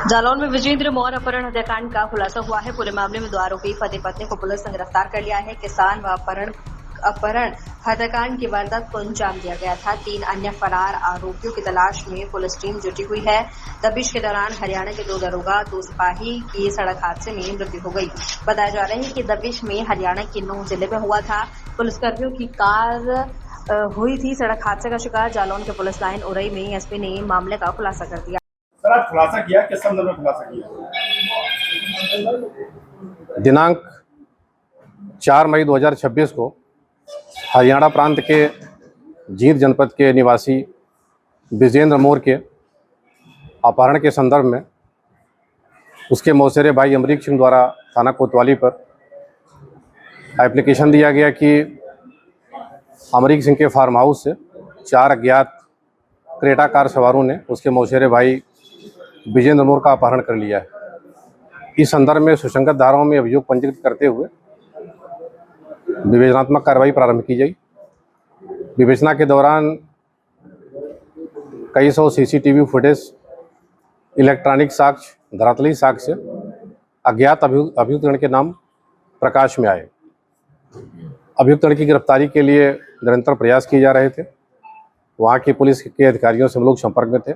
जालौन में विजेंद्र मौर्य अपहरण हत्याकांड का खुलासा हुआ है। पूरे मामले में दो आरोपी पति पत्नी को पुलिस ने गिरफ्तार कर लिया है। किसान व अपहरण हत्याकांड की वारदात को अंजाम दिया गया था। 3 अन्य फरार आरोपियों की तलाश में पुलिस टीम जुटी हुई है। दबिश के दौरान हरियाणा के 2 दरोगा 2 सिपाही की सड़क हादसे में मृत्यु हो गई। बताया जा रहा है कि दबिश में हरियाणा के 9 जिले में हुआ था। पुलिसकर्मियों की कार हुई थी सड़क हादसे का शिकार। जालौन के पुलिस लाइन उरई में एसपी ने मामले का खुलासा कर दिया। सर, आज खुलासा किया, किस संदर्भ में खुलासा किया? दिनांक 4 मई 2026 को हरियाणा प्रांत के जींद जनपद के निवासी विजेंद्र मौर्य के अपहरण के संदर्भ में उसके मौसेरे भाई अमरीक सिंह द्वारा थाना कोतवाली पर एप्लीकेशन दिया गया कि अमरीक सिंह के फार्म हाउस से 4 अज्ञात क्रेटा कार सवारों ने उसके मौसेरे भाई विजेंद्र मौर्य का अपहरण कर लिया है। इस संदर्भ में सुसंगत धाराओं में अभियोग पंजीकृत करते हुए विवेचनात्मक कार्रवाई प्रारंभ की गई। विवेचना के दौरान कई सौ सीसीटीवी फुटेज, इलेक्ट्रॉनिक साक्ष्य, धरातली साक्ष्य अज्ञात अभियुक्तगण के नाम प्रकाश में आए। अभियुक्तगण की गिरफ्तारी के लिए निरंतर प्रयास किए जा रहे थे। वहाँ की पुलिस के अधिकारियों से हम लोग संपर्क में थे।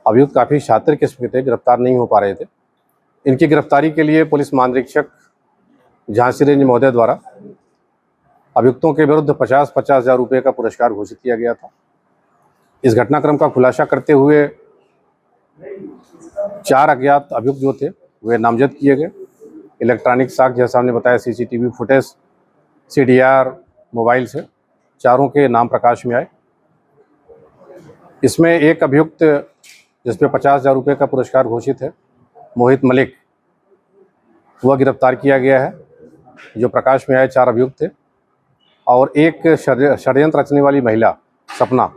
अभियुक्त काफ़ी शातिर किस्म के थे, गिरफ्तार नहीं हो पा रहे थे। इनकी गिरफ्तारी के लिए पुलिस महानिरीक्षक झांसी रेंज महोदय द्वारा अभियुक्तों के विरुद्ध 50-50 हज़ार रुपये का पुरस्कार घोषित किया गया था। इस घटनाक्रम का खुलासा करते हुए 4 अज्ञात अभियुक्त जो थे वे नामजद किए गए। इलेक्ट्रॉनिक साक्ष्य जैसा हमने बताया, सीसीटीवी फुटेज, सीडीआर, मोबाइल से चारों के नाम प्रकाश में आए। इसमें एक अभियुक्त जिसपे 50,000 रुपये का पुरस्कार घोषित है, मोहित मलिक, वह गिरफ्तार किया गया है। जो प्रकाश में आए 4 अभियुक्त थे। और एक षड्यंत्र रचने वाली महिला सपना,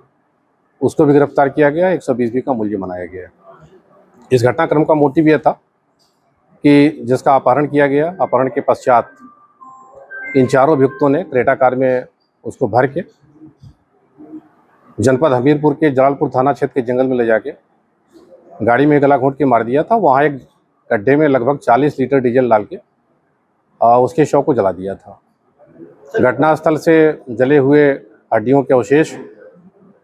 उसको भी गिरफ्तार किया गया। 120 का मूल्य मनाया गया। इस घटनाक्रम का मोटिव यह था कि जिसका अपहरण किया गया, अपहरण के पश्चात इन चारों अभियुक्तों ने क्रेटा कार में उसको भर के जनपद हमीरपुर के जलालपुर थाना क्षेत्र के जंगल में ले जाके गाड़ी में गला घोंट के मार दिया था। वहाँ एक गड्ढे में लगभग 40 लीटर डीजल डाल के उसके शव को जला दिया था। घटनास्थल से जले हुए हड्डियों के अवशेष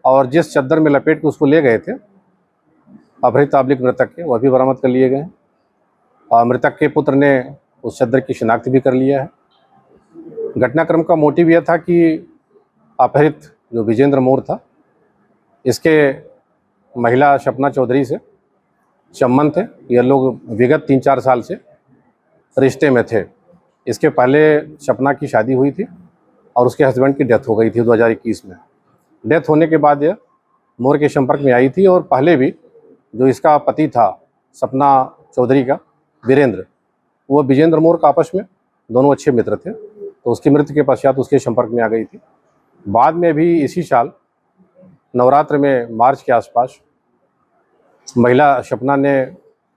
और जिस चद्दर में लपेट के उसको ले गए थे अपहृत मृतक के, वह भी बरामद कर लिए गए। मृतक के पुत्र ने उस चद्दर की शिनाख्त भी कर लिया है। घटनाक्रम का मोटिव यह था कि अपहृत जो विजेंद्र मौर्य था, इसके महिला सपना चौधरी से संबंध थे। ये लोग विगत 3-4 साल से रिश्ते में थे। इसके पहले सपना की शादी हुई थी और उसके हस्बैंड की डेथ हो गई थी 2021 में। डेथ होने के बाद यह मौर्य के संपर्क में आई थी। और पहले भी जो इसका पति था सपना चौधरी का वीरेंद्र, वो विजेंद्र मौर्य का आपस में दोनों अच्छे मित्र थे, तो उसकी मृत्यु के पश्चात उसके संपर्क में आ गई थी। बाद में भी इसी साल नवरात्र में मार्च के आसपास महिला सपना ने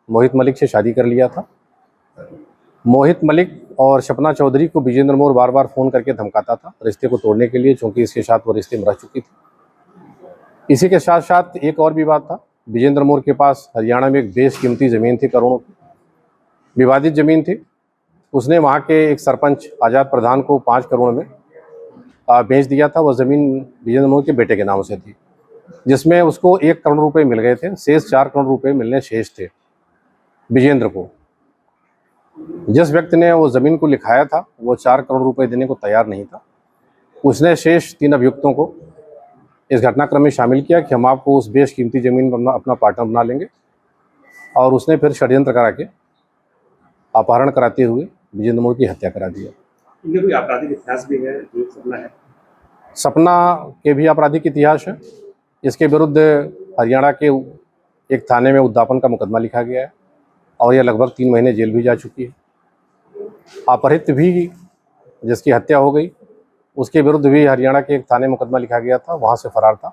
मोहित मलिक से शादी कर लिया था। मोहित मलिक और सपना चौधरी को विजेंद्र मौर्य बार बार फ़ोन करके धमकाता था रिश्ते को तोड़ने के लिए, क्योंकि इसके साथ वो रिश्ते में रह चुकी थी। इसी के साथ साथ एक और भी बात था। विजेंद्र मौर्य के पास हरियाणा में एक बेशकीमती ज़मीन थी, करोड़ों की विवादित ज़मीन थी। उसने वहाँ के एक सरपंच आज़ाद प्रधान को 5 करोड़ में बेच दिया था। वह ज़मीन विजेंद्र मौर्य के बेटे के नाम से थी, जिसमें उसको 1 करोड़ रुपए मिल गए थे। शेष 4 करोड़ रुपए मिलने शेष थे विजेंद्र को। जिस व्यक्ति ने वो ज़मीन को लिखाया था वो 4 करोड़ रुपए देने को तैयार नहीं था। उसने शेष 3 अभियुक्तों को इस घटनाक्रम में शामिल किया कि हम आपको उस बेशकीमती ज़मीन पर अपना पार्टनर बना लेंगे। और उसने फिर षड्यंत्र करा के अपहरण कराते हुए विजेंद्र मौर्य की हत्या करा दिया। इनमें कोई आपराधिक इतिहास भी है जो सपना है? सपना के भी आपराधिक इतिहास है। इसके विरुद्ध हरियाणा के एक थाने में उद्यापन का मुकदमा लिखा गया है और यह लगभग 3 महीने जेल भी जा चुकी है। अपहृत भी जिसकी हत्या हो गई, उसके विरुद्ध भी हरियाणा के एक थाने मुकदमा लिखा गया था। वहाँ से फरार था,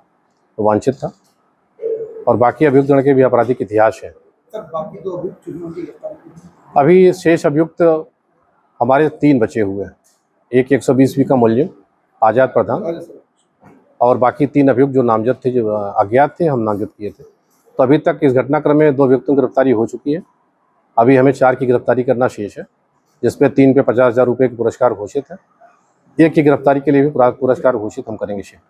तो वांछित था। और बाकी अभियुक्त के भी आपराधिक इतिहास है। बाकी 2 अभियुक्त अभी शेष अभियुक्त हमारे 3 बचे हुए हैं। एक 120 का मूल्य आज़ाद प्रधान और बाकी 3 अभियुक्त जो नामजद थे, जो अज्ञात थे, हम नामजद किए थे। तो अभी तक इस घटनाक्रम में 2 व्यक्तियों की गिरफ्तारी हो चुकी है। अभी हमें 4 की गिरफ्तारी करना शेष है, जिसमें 3 पे 50,000 रुपये के पुरस्कार घोषित है। 1 की गिरफ्तारी के लिए भी पुरस्कार घोषित हम करेंगे शेष।